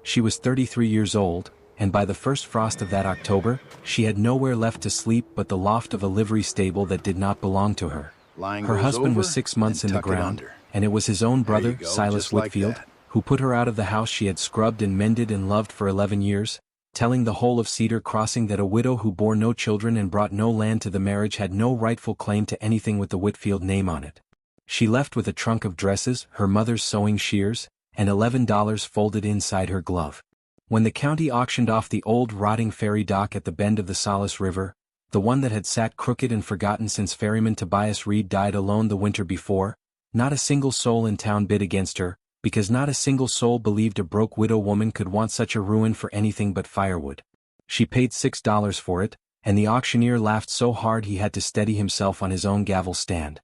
She was 33 years old, and by the first frost of that October, she had nowhere left to sleep but the loft of a livery stable that did not belong to her. Her husband was 6 months in the ground, and it was his own brother, Silas Whitfield, who put her out of the house she had scrubbed and mended and loved for 11 years, telling the whole of Cedar Crossing that a widow who bore no children and brought no land to the marriage had no rightful claim to anything with the Whitfield name on it. She left with a trunk of dresses, her mother's sewing shears, and $11 folded inside her glove. When the county auctioned off the old rotting ferry dock at the bend of the Solace River, the one that had sat crooked and forgotten since ferryman Tobias Reed died alone the winter before, not a single soul in town bid against her, because not a single soul believed a broke widow woman could want such a ruin for anything but firewood. She paid $6 for it, and the auctioneer laughed so hard he had to steady himself on his own gavel stand.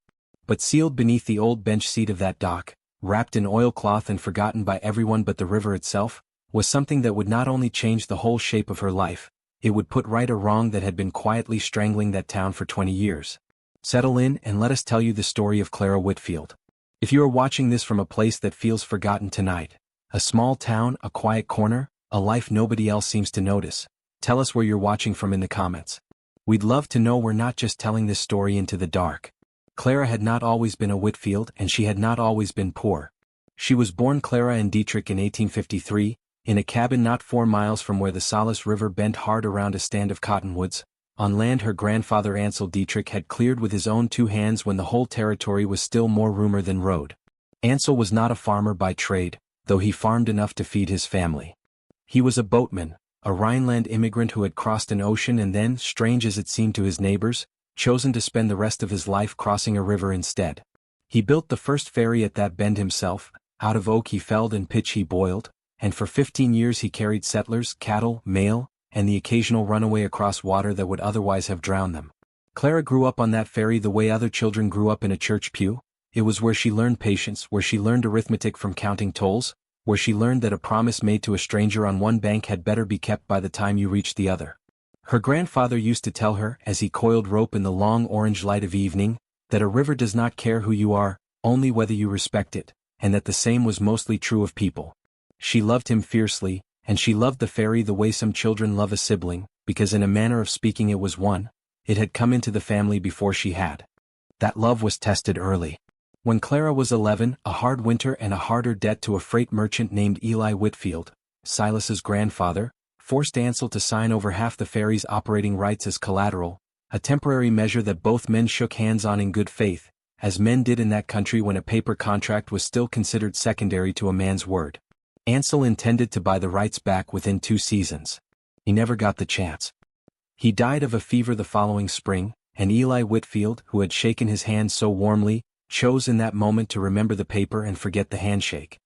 But sealed beneath the old bench seat of that dock, wrapped in oilcloth and forgotten by everyone but the river itself, was something that would not only change the whole shape of her life, it would put right a wrong that had been quietly strangling that town for 20 years. Settle in and let us tell you the story of Clara Whitfield. If you are watching this from a place that feels forgotten tonight, a small town, a quiet corner, a life nobody else seems to notice, tell us where you're watching from in the comments. We'd love to know we're not just telling this story into the dark. Clara had not always been a Whitfield and she had not always been poor. She was born Clara and Dietrich in 1853, in a cabin not 4 miles from where the Solace River bent hard around a stand of cottonwoods, on land her grandfather Ansel Dietrich had cleared with his own 2 hands when the whole territory was still more rumor than road. Ansel was not a farmer by trade, though he farmed enough to feed his family. He was a boatman, a Rhineland immigrant who had crossed an ocean and then, strange as it seemed to his neighbors, chosen to spend the rest of his life crossing a river instead. He built the first ferry at that bend himself, out of oak he felled and pitch he boiled, and for 15 years he carried settlers, cattle, mail, and the occasional runaway across water that would otherwise have drowned them. Clara grew up on that ferry the way other children grew up in a church pew. It was where she learned patience, where she learned arithmetic from counting tolls, where she learned that a promise made to a stranger on one bank had better be kept by the time you reached the other. Her grandfather used to tell her, as he coiled rope in the long orange light of evening, that a river does not care who you are, only whether you respect it, and that the same was mostly true of people. She loved him fiercely, and she loved the ferry the way some children love a sibling, because in a manner of speaking it was one. It had come into the family before she had. That love was tested early. When Clara was 11, a hard winter and a harder debt to a freight merchant named Eli Whitfield, Silas's grandfather, forced Ansel to sign over half the ferry's operating rights as collateral, a temporary measure that both men shook hands on in good faith, as men did in that country when a paper contract was still considered secondary to a man's word. Ansel intended to buy the rights back within 2 seasons. He never got the chance. He died of a fever the following spring, and Eli Whitfield, who had shaken his hand so warmly, chose in that moment to remember the paper and forget the handshake.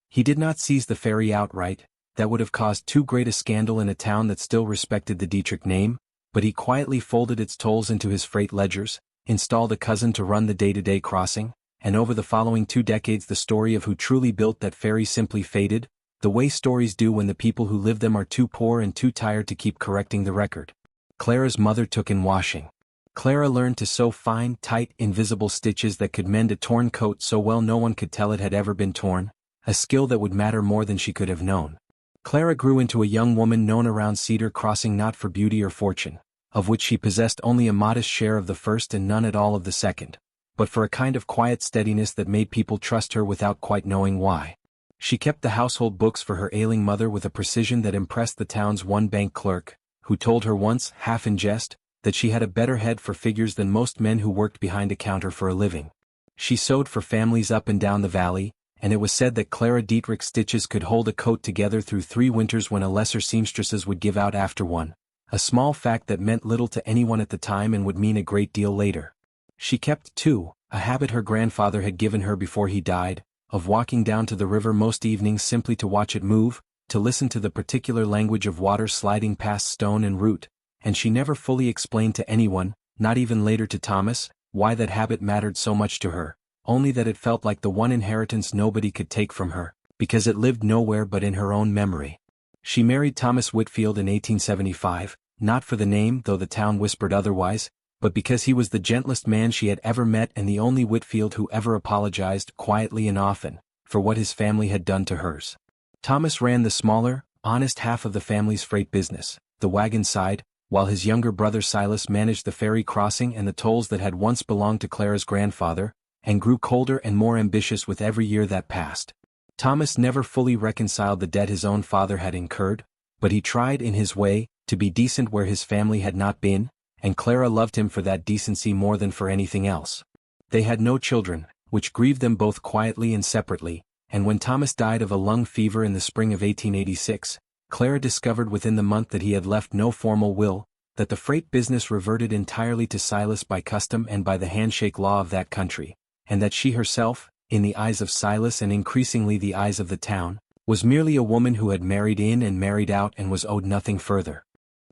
He did not seize the ferry outright, that would have caused too great a scandal in a town that still respected the Dietrich name, but he quietly folded its tolls into his freight ledgers, installed a cousin to run the day-to-day crossing, and over the following 2 decades the story of who truly built that ferry simply faded, the way stories do when the people who live them are too poor and too tired to keep correcting the record. Clara's mother took in washing. Clara learned to sew fine, tight, invisible stitches that could mend a torn coat so well no one could tell it had ever been torn, a skill that would matter more than she could have known. Clara grew into a young woman known around Cedar Crossing not for beauty or fortune, of which she possessed only a modest share of the first and none at all of the second, but for a kind of quiet steadiness that made people trust her without quite knowing why. She kept the household books for her ailing mother with a precision that impressed the town's one bank clerk, who told her once, half in jest, that she had a better head for figures than most men who worked behind a counter for a living. She sewed for families up and down the valley, and it was said that Clara Dietrich's stitches could hold a coat together through 3 winters when a lesser seamstresses would give out after one, a small fact that meant little to anyone at the time and would mean a great deal later. She kept, too, a habit her grandfather had given her before he died, of walking down to the river most evenings simply to watch it move, to listen to the particular language of water sliding past stone and root, and she never fully explained to anyone, not even later to Thomas, why that habit mattered so much to her, only that it felt like the one inheritance nobody could take from her, because it lived nowhere but in her own memory. She married Thomas Whitfield in 1875, not for the name though the town whispered otherwise, but because he was the gentlest man she had ever met and the only Whitfield who ever apologized, quietly and often, for what his family had done to hers. Thomas ran the smaller, honest half of the family's freight business, the wagon side, while his younger brother Silas managed the ferry crossing and the tolls that had once belonged to Clara's grandfather, and grew colder and more ambitious with every year that passed. Thomas never fully reconciled the debt his own father had incurred, but he tried in his way to be decent where his family had not been, and Clara loved him for that decency more than for anything else. They had no children, which grieved them both quietly and separately, and when Thomas died of a lung fever in the spring of 1886, Clara discovered within the month that he had left no formal will, that the freight business reverted entirely to Silas by custom and by the handshake law of that country, and that she herself, in the eyes of Silas and increasingly the eyes of the town, was merely a woman who had married in and married out and was owed nothing further.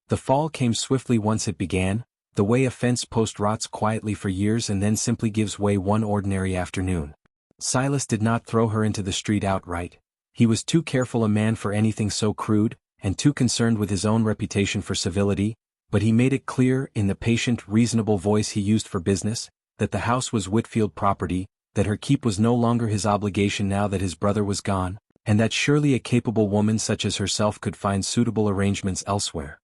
The fall came swiftly once it began, the way a fence post rots quietly for years and then simply gives way one ordinary afternoon. Silas did not throw her into the street outright. He was too careful a man for anything so crude, and too concerned with his own reputation for civility, but he made it clear, in the patient, reasonable voice he used for business, that the house was Whitfield property, that her keep was no longer his obligation now that his brother was gone, and that surely a capable woman such as herself could find suitable arrangements elsewhere.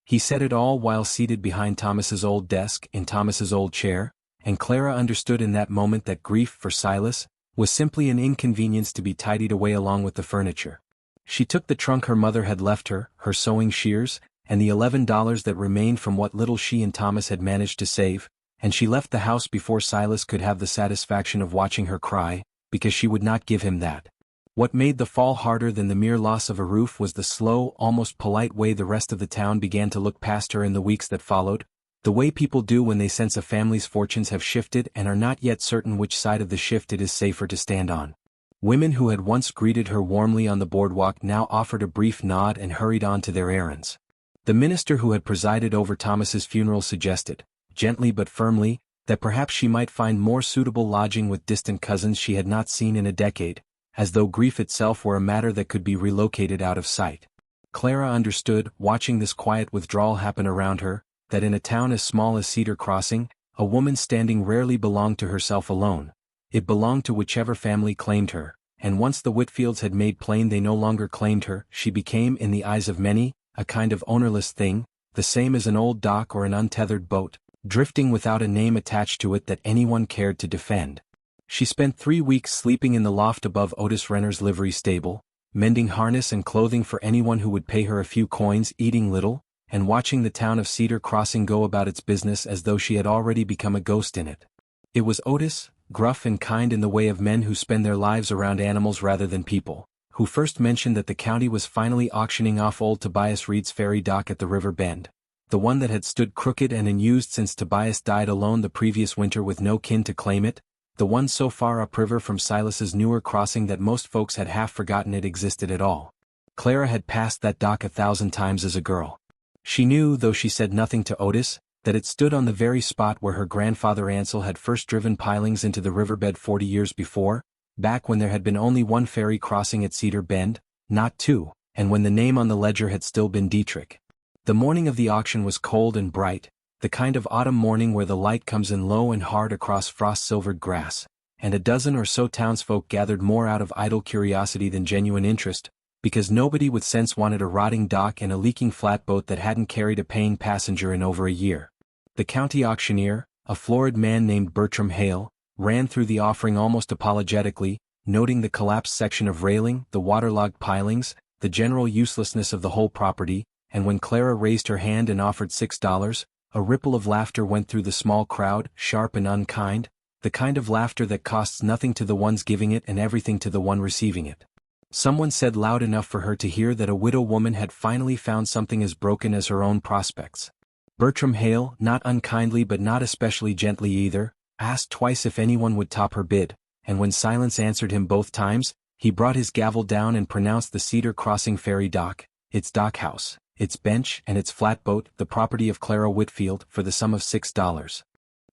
He said it all while seated behind Thomas's old desk in Thomas's old chair, and Clara understood in that moment that grief for Silas was simply an inconvenience to be tidied away along with the furniture. She took the trunk her mother had left her, her sewing shears, and the $11 that remained from what little she and Thomas had managed to save, and she left the house before Silas could have the satisfaction of watching her cry, because she would not give him that. What made the fall harder than the mere loss of a roof was the slow, almost polite way the rest of the town began to look past her in the weeks that followed, the way people do when they sense a family's fortunes have shifted and are not yet certain which side of the shift it is safer to stand on. Women who had once greeted her warmly on the boardwalk now offered a brief nod and hurried on to their errands. The minister who had presided over Thomas's funeral suggested, gently but firmly, that perhaps she might find more suitable lodging with distant cousins she had not seen in a decade, as though grief itself were a matter that could be relocated out of sight. Clara understood, watching this quiet withdrawal happen around her, that in a town as small as Cedar Crossing, a woman's standing rarely belonged to herself alone. It belonged to whichever family claimed her, and once the Whitfields had made plain they no longer claimed her, she became, in the eyes of many, a kind of ownerless thing, the same as an old dock or an untethered boat, drifting without a name attached to it that anyone cared to defend. She spent 3 weeks sleeping in the loft above Otis Renner's livery stable, mending harness and clothing for anyone who would pay her a few coins, eating little, and watching the town of Cedar Crossing go about its business as though she had already become a ghost in it. It was Otis, gruff and kind in the way of men who spend their lives around animals rather than people, who first mentioned that the county was finally auctioning off old Tobias Reed's ferry dock at the river bend, the one that had stood crooked and unused since Tobias died alone the previous winter with no kin to claim it, the one so far upriver from Silas's newer crossing that most folks had half forgotten it existed at all. Clara had passed that dock 1,000 times as a girl. She knew, though she said nothing to Otis, that it stood on the very spot where her grandfather Ansel had first driven pilings into the riverbed 40 years before, back when there had been only one ferry crossing at Cedar Bend, not two, and when the name on the ledger had still been Dietrich. The morning of the auction was cold and bright, the kind of autumn morning where the light comes in low and hard across frost-silvered grass, and a dozen or so townsfolk gathered more out of idle curiosity than genuine interest, because nobody with sense wanted a rotting dock and a leaking flatboat that hadn't carried a paying passenger in over a year. The county auctioneer, a florid man named Bertram Hale, ran through the offering almost apologetically, noting the collapsed section of railing, the waterlogged pilings, the general uselessness of the whole property, and when Clara raised her hand and offered $6, a ripple of laughter went through the small crowd, sharp and unkind, the kind of laughter that costs nothing to the ones giving it and everything to the one receiving it. Someone said loud enough for her to hear that a widow woman had finally found something as broken as her own prospects. Bertram Hale, not unkindly but not especially gently either, asked twice if anyone would top her bid, and when silence answered him both times, he brought his gavel down and pronounced the Cedar Crossing ferry dock, its dockhouse, its bench and its flatboat, the property of Clara Whitfield, for the sum of $6.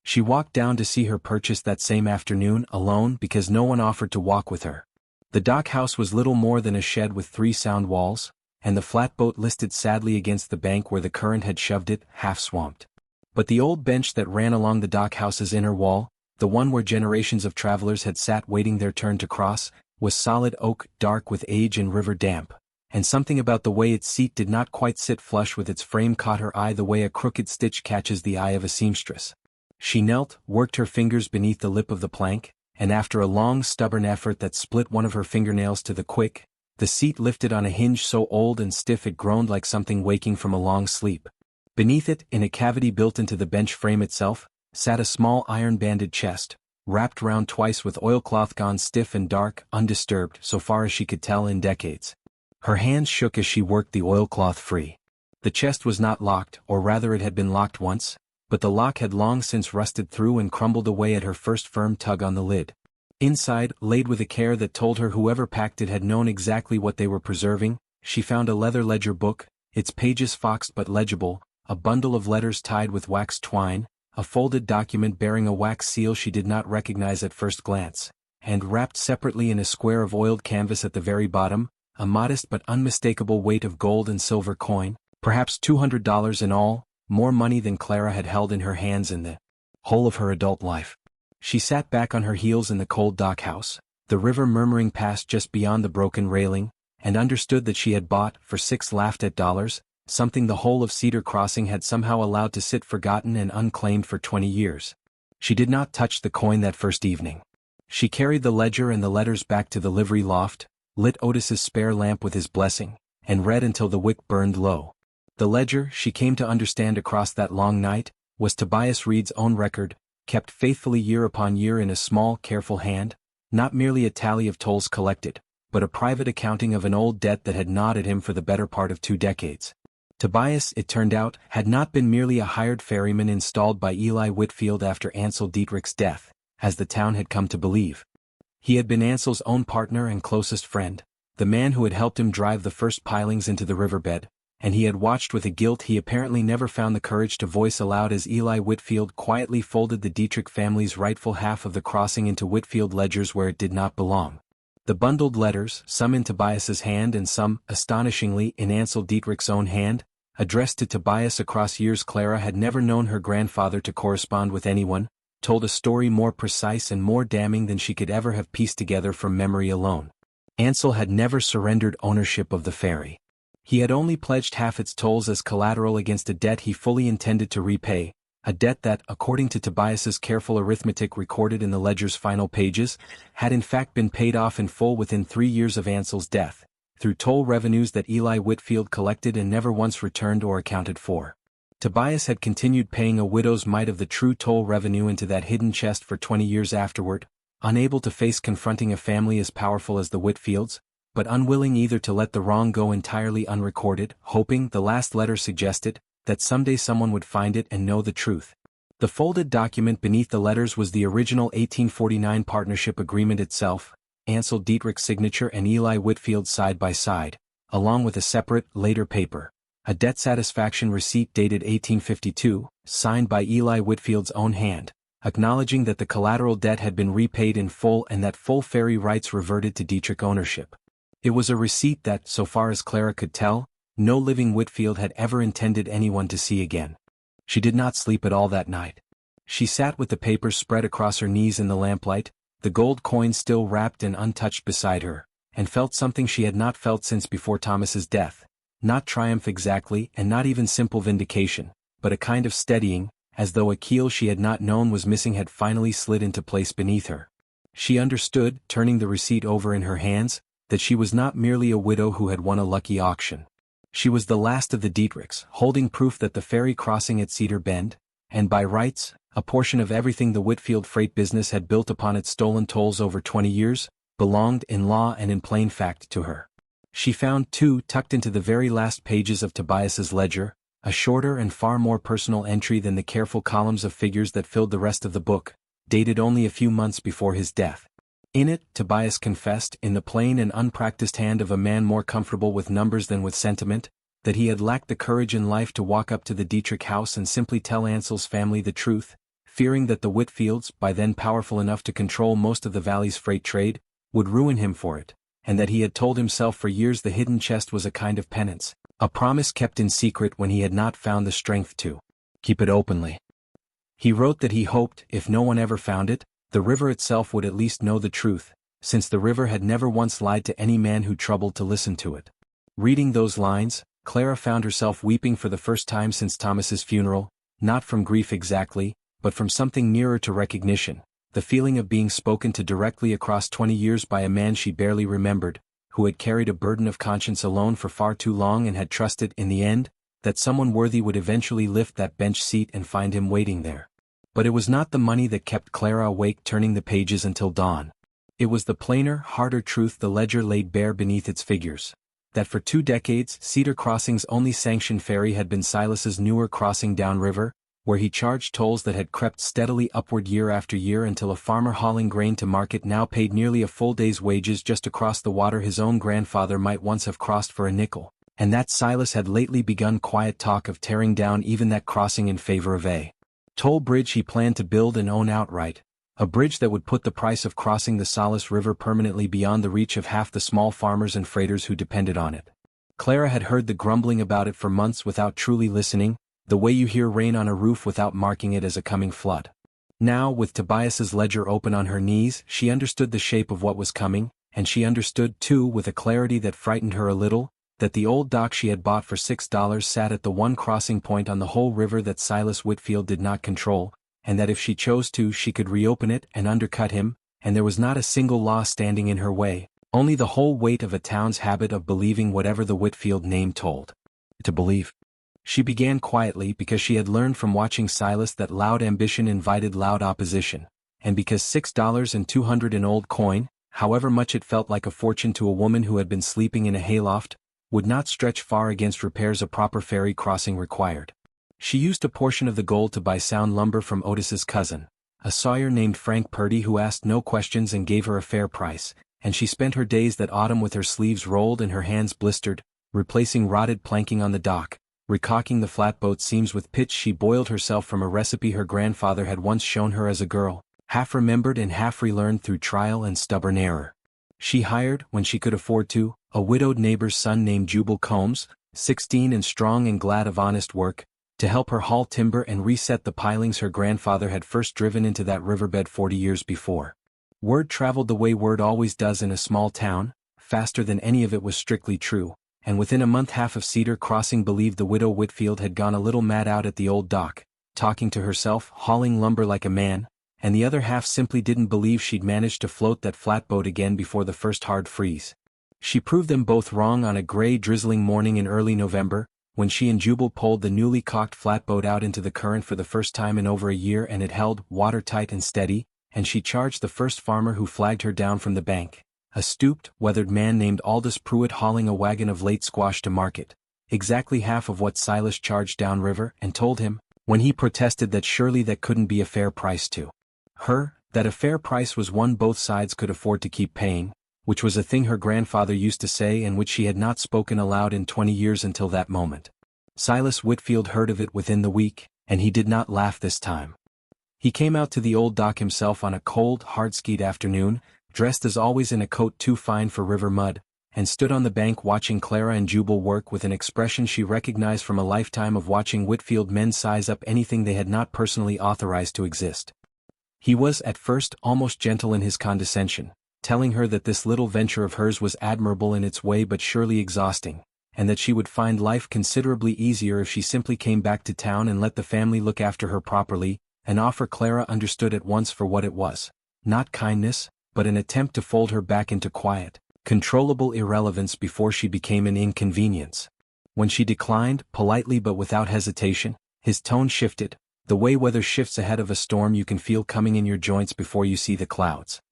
She walked down to see her purchase that same afternoon, alone because no one offered to walk with her. The dockhouse was little more than a shed with 3 sound walls, and the flatboat listed sadly against the bank where the current had shoved it, half-swamped. But the old bench that ran along the dockhouse's inner wall, the one where generations of travelers had sat waiting their turn to cross, was solid oak, dark with age and river damp, and something about the way its seat did not quite sit flush with its frame caught her eye the way a crooked stitch catches the eye of a seamstress. She knelt, worked her fingers beneath the lip of the plank, and after a long stubborn effort that split one of her fingernails to the quick, the seat lifted on a hinge so old and stiff it groaned like something waking from a long sleep. Beneath it, in a cavity built into the bench frame itself, sat a small iron-banded chest, wrapped round twice with oilcloth gone stiff and dark, undisturbed, so far as she could tell, in decades. Her hands shook as she worked the oilcloth free. The chest was not locked, or rather it had been locked once, but the lock had long since rusted through and crumbled away at her first firm tug on the lid. Inside, laid with a care that told her whoever packed it had known exactly what they were preserving, she found a leather ledger book, its pages foxed but legible, a bundle of letters tied with wax twine, a folded document bearing a wax seal she did not recognize at first glance, and wrapped separately in a square of oiled canvas at the very bottom, a modest but unmistakable weight of gold and silver coin, perhaps $200 in all, more money than Clara had held in her hands in the whole of her adult life. She sat back on her heels in the cold dock-house, the river murmuring past just beyond the broken railing, and understood that she had bought, for $6 laughed-at dollars, something the whole of Cedar Crossing had somehow allowed to sit forgotten and unclaimed for 20 years. She did not touch the coin that first evening. She carried the ledger and the letters back to the livery loft, lit Otis's spare lamp with his blessing, and read until the wick burned low. The ledger, she came to understand across that long night, was Tobias Reed's own record, kept faithfully year upon year in a small, careful hand, not merely a tally of tolls collected, but a private accounting of an old debt that had gnawed at him for the better part of 2 decades. Tobias, it turned out, had not been merely a hired ferryman installed by Eli Whitfield after Ansel Dietrich's death, as the town had come to believe. He had been Ansel's own partner and closest friend, the man who had helped him drive the first pilings into the riverbed, and he had watched with a guilt he apparently never found the courage to voice aloud as Eli Whitfield quietly folded the Dietrich family's rightful half of the crossing into Whitfield ledgers where it did not belong. The bundled letters, some in Tobias's hand and some, astonishingly, in Ansel Dietrich's own hand, addressed to Tobias across years Clara had never known her grandfather to correspond with anyone, told a story more precise and more damning than she could ever have pieced together from memory alone. Ansel had never surrendered ownership of the ferry. He had only pledged half its tolls as collateral against a debt he fully intended to repay, a debt that, according to Tobias's careful arithmetic recorded in the ledger's final pages, had in fact been paid off in full within 3 years of Ansel's death, through toll revenues that Eli Whitfield collected and never once returned or accounted for. Tobias had continued paying a widow's mite of the true toll revenue into that hidden chest for 20 years afterward, unable to face confronting a family as powerful as the Whitfields, but unwilling either to let the wrong go entirely unrecorded, hoping, the last letter suggested, that someday someone would find it and know the truth. The folded document beneath the letters was the original 1849 partnership agreement itself, Ansel Dietrich's signature and Eli Whitfield's side by side, along with a separate, later paper, a debt satisfaction receipt dated 1852, signed by Eli Whitfield's own hand, acknowledging that the collateral debt had been repaid in full and that full ferry rights reverted to Dietrich ownership. It was a receipt that, so far as Clara could tell, no living Whitfield had ever intended anyone to see again. She did not sleep at all that night. She sat with the papers spread across her knees in the lamplight, the gold coin still wrapped and untouched beside her, and felt something she had not felt since before Thomas's death, not triumph exactly and not even simple vindication, but a kind of steadying, as though a keel she had not known was missing had finally slid into place beneath her. She understood, turning the receipt over in her hands, that she was not merely a widow who had won a lucky auction. She was the last of the Dietrichs, holding proof that the ferry crossing at Cedar Bend, and by rights, a portion of everything the Whitfield freight business had built upon its stolen tolls over 20 years, belonged in law and in plain fact to her. She found, too, tucked into the very last pages of Tobias's ledger, a shorter and far more personal entry than the careful columns of figures that filled the rest of the book, dated only a few months before his death. In it, Tobias confessed, in the plain and unpracticed hand of a man more comfortable with numbers than with sentiment, that he had lacked the courage in life to walk up to the Dietrich house and simply tell Ansel's family the truth, fearing that the Whitfields, by then powerful enough to control most of the valley's freight trade, would ruin him for it, and that he had told himself for years the hidden chest was a kind of penance, a promise kept in secret when he had not found the strength to keep it openly. He wrote that he hoped, if no one ever found it, the river itself would at least know the truth, since the river had never once lied to any man who troubled to listen to it. Reading those lines, Clara found herself weeping for the first time since Thomas's funeral, not from grief exactly, but from something nearer to recognition, the feeling of being spoken to directly across 20 years by a man she barely remembered, who had carried a burden of conscience alone for far too long and had trusted, in the end, that someone worthy would eventually lift that bench seat and find him waiting there. But it was not the money that kept Clara awake turning the pages until dawn. It was the plainer, harder truth the ledger laid bare beneath its figures. That for 2 decades Cedar Crossing's only sanctioned ferry had been Silas's newer crossing downriver, where he charged tolls that had crept steadily upward year after year until a farmer hauling grain to market now paid nearly a full day's wages just to cross the water his own grandfather might once have crossed for a nickel, and that Silas had lately begun quiet talk of tearing down even that crossing in favor of a toll bridge he planned to build and own outright, a bridge that would put the price of crossing the Salis River permanently beyond the reach of half the small farmers and freighters who depended on it. Clara had heard the grumbling about it for months without truly listening, the way you hear rain on a roof without marking it as a coming flood. Now, with Tobias's ledger open on her knees, she understood the shape of what was coming, and she understood, too, with a clarity that frightened her a little, that the old dock she had bought for $6 sat at the one crossing point on the whole river that Silas Whitfield did not control, and that if she chose to she could reopen it and undercut him, and there was not a single law standing in her way, only the whole weight of a town's habit of believing whatever the Whitfield name told. To believe. She began quietly because she had learned from watching Silas that loud ambition invited loud opposition, and because $6.200 in old coin, however much it felt like a fortune to a woman who had been sleeping in a hayloft, would not stretch far against repairs a proper ferry crossing required. She used a portion of the gold to buy sound lumber from Otis's cousin, a sawyer named Frank Purdy who asked no questions and gave her a fair price, and she spent her days that autumn with her sleeves rolled and her hands blistered, replacing rotted planking on the dock, recalking the flatboat seams with pitch she boiled herself from a recipe her grandfather had once shown her as a girl, half remembered and half relearned through trial and stubborn error. She hired, when she could afford to, a widowed neighbor's son named Jubal Combs, 16 and strong and glad of honest work, to help her haul timber and reset the pilings her grandfather had first driven into that riverbed 40 years before. Word traveled the way word always does in a small town, faster than any of it was strictly true, and within a month half of Cedar Crossing believed the widow Whitfield had gone a little mad out at the old dock, talking to herself, hauling lumber like a man, and the other half simply didn't believe she'd managed to float that flatboat again before the first hard freeze. She proved them both wrong on a gray drizzling morning in early November, when she and Jubal pulled the newly caulked flatboat out into the current for the first time in over a year and it held, watertight and steady, and she charged the first farmer who flagged her down from the bank, a stooped, weathered man named Aldous Pruitt hauling a wagon of late squash to market, exactly half of what Silas charged downriver, and told him, when he protested that surely that couldn't be a fair price to her, that a fair price was one both sides could afford to keep paying, which was a thing her grandfather used to say and which she had not spoken aloud in 20 years until that moment. Silas Whitfield heard of it within the week, and he did not laugh this time. He came out to the old dock himself on a cold, hard-skied afternoon, dressed as always in a coat too fine for river mud, and stood on the bank watching Clara and Jubal work with an expression she recognized from a lifetime of watching Whitfield men size up anything they had not personally authorized to exist. He was, at first, almost gentle in his condescension, telling her that this little venture of hers was admirable in its way but surely exhausting, and that she would find life considerably easier if she simply came back to town and let the family look after her properly, an offer Clara understood at once for what it was, not kindness, but an attempt to fold her back into quiet, controllable irrelevance before she became an inconvenience. When she declined, politely but without hesitation, his tone shifted, the way weather shifts ahead of a storm you can feel coming in your joints before you see the clouds.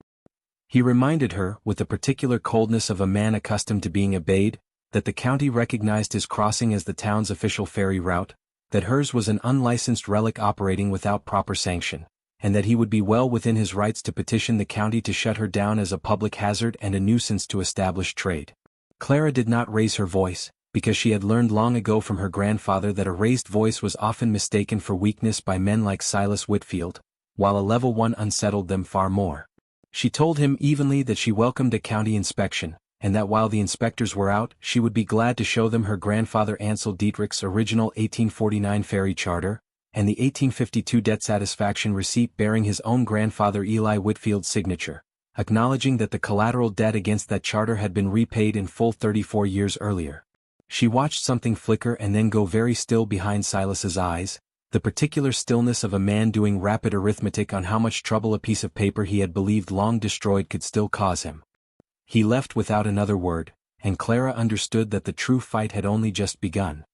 He reminded her, with the particular coldness of a man accustomed to being obeyed, that the county recognized his crossing as the town's official ferry route, that hers was an unlicensed relic operating without proper sanction, and that he would be well within his rights to petition the county to shut her down as a public hazard and a nuisance to established trade. Clara did not raise her voice, because she had learned long ago from her grandfather that a raised voice was often mistaken for weakness by men like Silas Whitfield, while a level one unsettled them far more. She told him evenly that she welcomed a county inspection, and that while the inspectors were out, she would be glad to show them her grandfather Ansel Dietrich's original 1849 ferry charter, and the 1852 debt satisfaction receipt bearing his own grandfather Eli Whitfield's signature, acknowledging that the collateral debt against that charter had been repaid in full 34 years earlier. She watched something flicker and then go very still behind Silas's eyes, the particular stillness of a man doing rapid arithmetic on how much trouble a piece of paper he had believed long destroyed could still cause him. He left without another word, and Clara understood that the true fight had only just begun.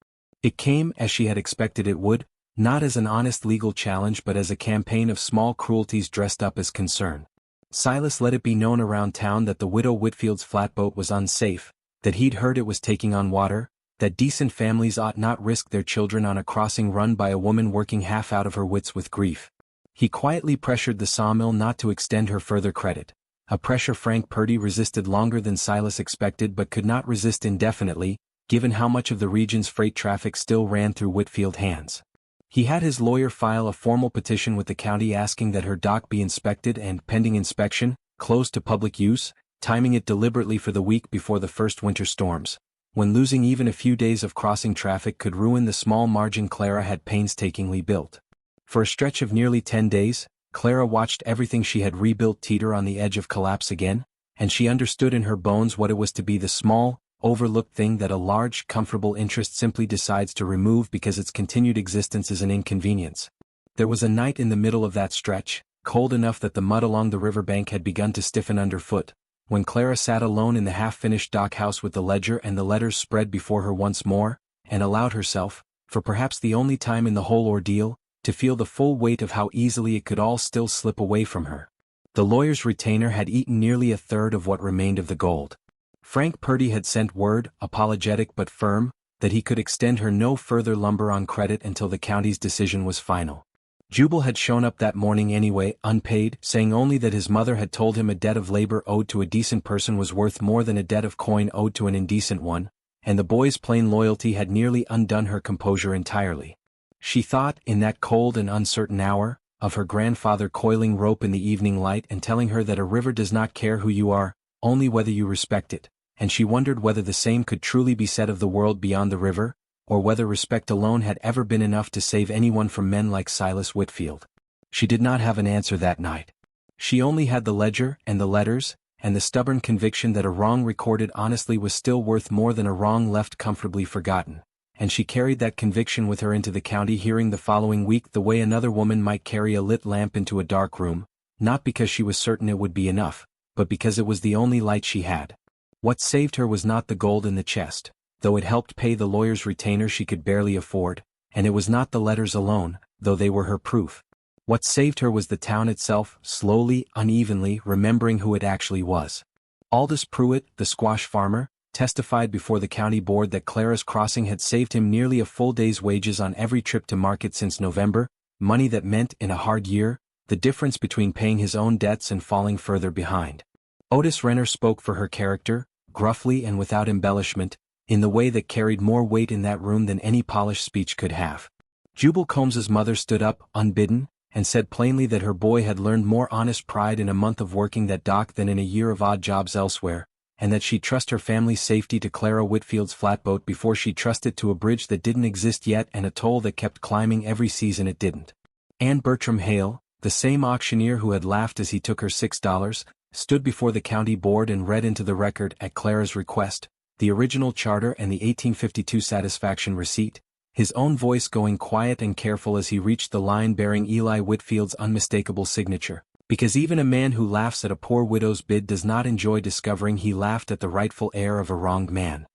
It came as she had expected it would, not as an honest legal challenge but as a campaign of small cruelties dressed up as concern. Silas let it be known around town that the widow Whitfield's flatboat was unsafe, that he'd heard it was taking on water, that decent families ought not risk their children on a crossing run by a woman working half out of her wits with grief. He quietly pressured the sawmill not to extend her further credit, a pressure Frank Purdy resisted longer than Silas expected but could not resist indefinitely, given how much of the region's freight traffic still ran through Whitfield hands. He had his lawyer file a formal petition with the county asking that her dock be inspected and, pending inspection, closed to public use, timing it deliberately for the week before the first winter storms, when losing even a few days of crossing traffic could ruin the small margin Clara had painstakingly built. For a stretch of nearly 10 days, Clara watched everything she had rebuilt teeter on the edge of collapse again, and she understood in her bones what it was to be the small, overlooked thing that a large, comfortable interest simply decides to remove because its continued existence is an inconvenience. There was a night in the middle of that stretch, cold enough that the mud along the riverbank had begun to stiffen underfoot, when Clara sat alone in the half-finished dockhouse with the ledger and the letters spread before her once more, and allowed herself, for perhaps the only time in the whole ordeal, to feel the full weight of how easily it could all still slip away from her. The lawyer's retainer had eaten nearly a third of what remained of the gold. Frank Purdy had sent word, apologetic but firm, that he could extend her no further lumber on credit until the county's decision was final. Jubal had shown up that morning anyway, unpaid, saying only that his mother had told him a debt of labor owed to a decent person was worth more than a debt of coin owed to an indecent one, and the boy's plain loyalty had nearly undone her composure entirely. She thought, in that cold and uncertain hour, of her grandfather coiling rope in the evening light and telling her that a river does not care who you are, only whether you respect it, and she wondered whether the same could truly be said of the world beyond the river, or whether respect alone had ever been enough to save anyone from men like Silas Whitfield. She did not have an answer that night. She only had the ledger and the letters, and the stubborn conviction that a wrong recorded honestly was still worth more than a wrong left comfortably forgotten, and she carried that conviction with her into the county hearing the following week the way another woman might carry a lit lamp into a dark room, not because she was certain it would be enough, but because it was the only light she had. What saved her was not the gold in the chest, though it helped pay the lawyer's retainer she could barely afford, and it was not the letters alone, though they were her proof. What saved her was the town itself, slowly, unevenly, remembering who it actually was. Aldous Pruitt, the squash farmer, testified before the county board that Clara's crossing had saved him nearly a full day's wages on every trip to market since November, money that meant, in a hard year, the difference between paying his own debts and falling further behind. Otis Renner spoke for her character, gruffly and without embellishment, in the way that carried more weight in that room than any polished speech could have. Jubal Combs's mother stood up, unbidden, and said plainly that her boy had learned more honest pride in a month of working that dock than in a year of odd jobs elsewhere, and that she'd trust her family's safety to Clara Whitfield's flatboat before she'd trust it to a bridge that didn't exist yet and a toll that kept climbing every season it didn't. Ann Bertram Hale, the same auctioneer who had laughed as he took her $6, stood before the county board and read into the record, at Clara's request, the original charter and the 1852 satisfaction receipt, his own voice going quiet and careful as he reached the line bearing Eli Whitfield's unmistakable signature, because even a man who laughs at a poor widow's bid does not enjoy discovering he laughed at the rightful heir of a wronged man.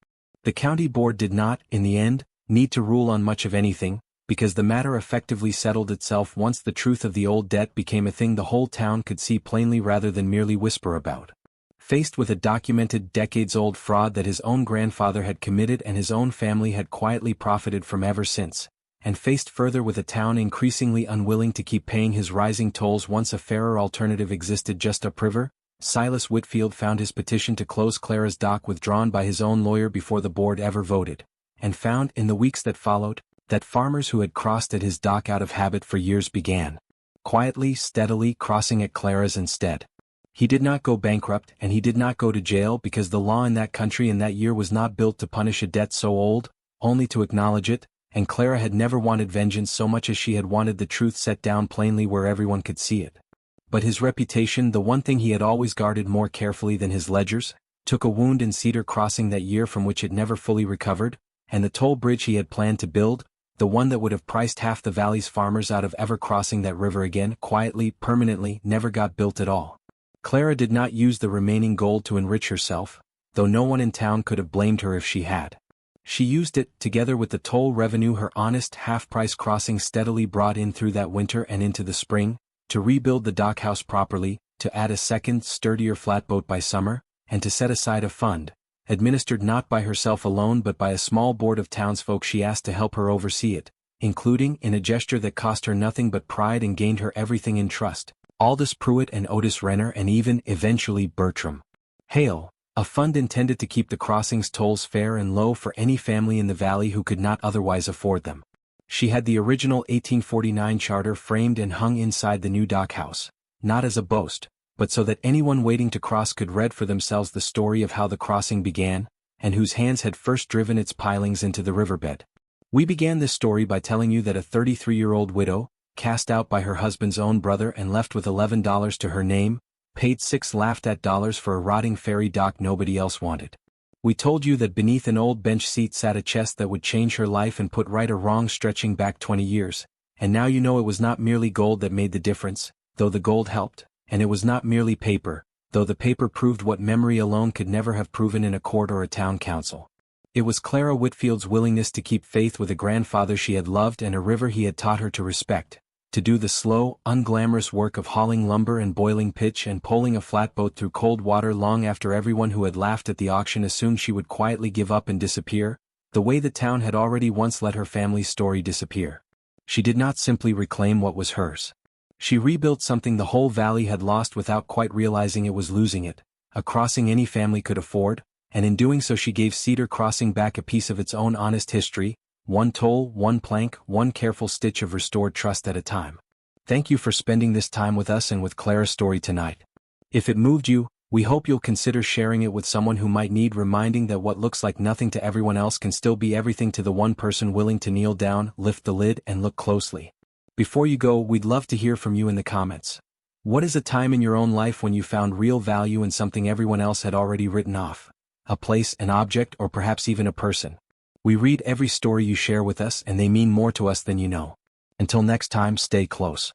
The county board did not, in the end, need to rule on much of anything, because the matter effectively settled itself once the truth of the old debt became a thing the whole town could see plainly rather than merely whisper about. Faced with a documented decades-old fraud that his own grandfather had committed and his own family had quietly profited from ever since, and faced further with a town increasingly unwilling to keep paying his rising tolls once a fairer alternative existed just upriver, Silas Whitfield found his petition to close Clara's dock withdrawn by his own lawyer before the board ever voted, and found, in the weeks that followed, that farmers who had crossed at his dock out of habit for years began, quietly, steadily crossing at Clara's instead. He did not go bankrupt and he did not go to jail because the law in that country in that year was not built to punish a debt so old, only to acknowledge it, and Clara had never wanted vengeance so much as she had wanted the truth set down plainly where everyone could see it. But his reputation, the one thing he had always guarded more carefully than his ledgers, took a wound in Cedar Crossing that year from which it never fully recovered, and the toll bridge he had planned to build, the one that would have priced half the valley's farmers out of ever crossing that river again, quietly, permanently, never got built at all. Clara did not use the remaining gold to enrich herself, though no one in town could have blamed her if she had. She used it, together with the toll revenue her honest half-price crossing steadily brought in through that winter and into the spring, to rebuild the dockhouse properly, to add a second, sturdier flatboat by summer, and to set aside a fund, administered not by herself alone but by a small board of townsfolk she asked to help her oversee it, including, in a gesture that cost her nothing but pride and gained her everything in trust, Aldous Pruitt and Otis Renner and even, eventually, Bertram Hale, a fund intended to keep the crossing's tolls fair and low for any family in the valley who could not otherwise afford them. She had the original 1849 charter framed and hung inside the new dockhouse, not as a boast, but so that anyone waiting to cross could read for themselves the story of how the crossing began, and whose hands had first driven its pilings into the riverbed. We began this story by telling you that a 33-year-old widow, cast out by her husband's own brother and left with $11 to her name, paid $6 laughed-at dollars for a rotting ferry dock nobody else wanted. We told you that beneath an old bench seat sat a chest that would change her life and put right a wrong stretching back 20 years, and now you know it was not merely gold that made the difference, though the gold helped, and it was not merely paper, though the paper proved what memory alone could never have proven in a court or a town council. It was Clara Whitfield's willingness to keep faith with a grandfather she had loved and a river he had taught her to respect, to do the slow, unglamorous work of hauling lumber and boiling pitch and poling a flatboat through cold water long after everyone who had laughed at the auction assumed she would quietly give up and disappear, the way the town had already once let her family's story disappear. She did not simply reclaim what was hers. She rebuilt something the whole valley had lost without quite realizing it was losing it, a crossing any family could afford, and in doing so she gave Cedar Crossing back a piece of its own honest history, one toll, one plank, one careful stitch of restored trust at a time. Thank you for spending this time with us and with Clara's story tonight. If it moved you, we hope you'll consider sharing it with someone who might need reminding that what looks like nothing to everyone else can still be everything to the one person willing to kneel down, lift the lid, and look closely. Before you go, we'd love to hear from you in the comments. What is a time in your own life when you found real value in something everyone else had already written off? A place, an object, or perhaps even a person? We read every story you share with us and they mean more to us than you know. Until next time, stay close.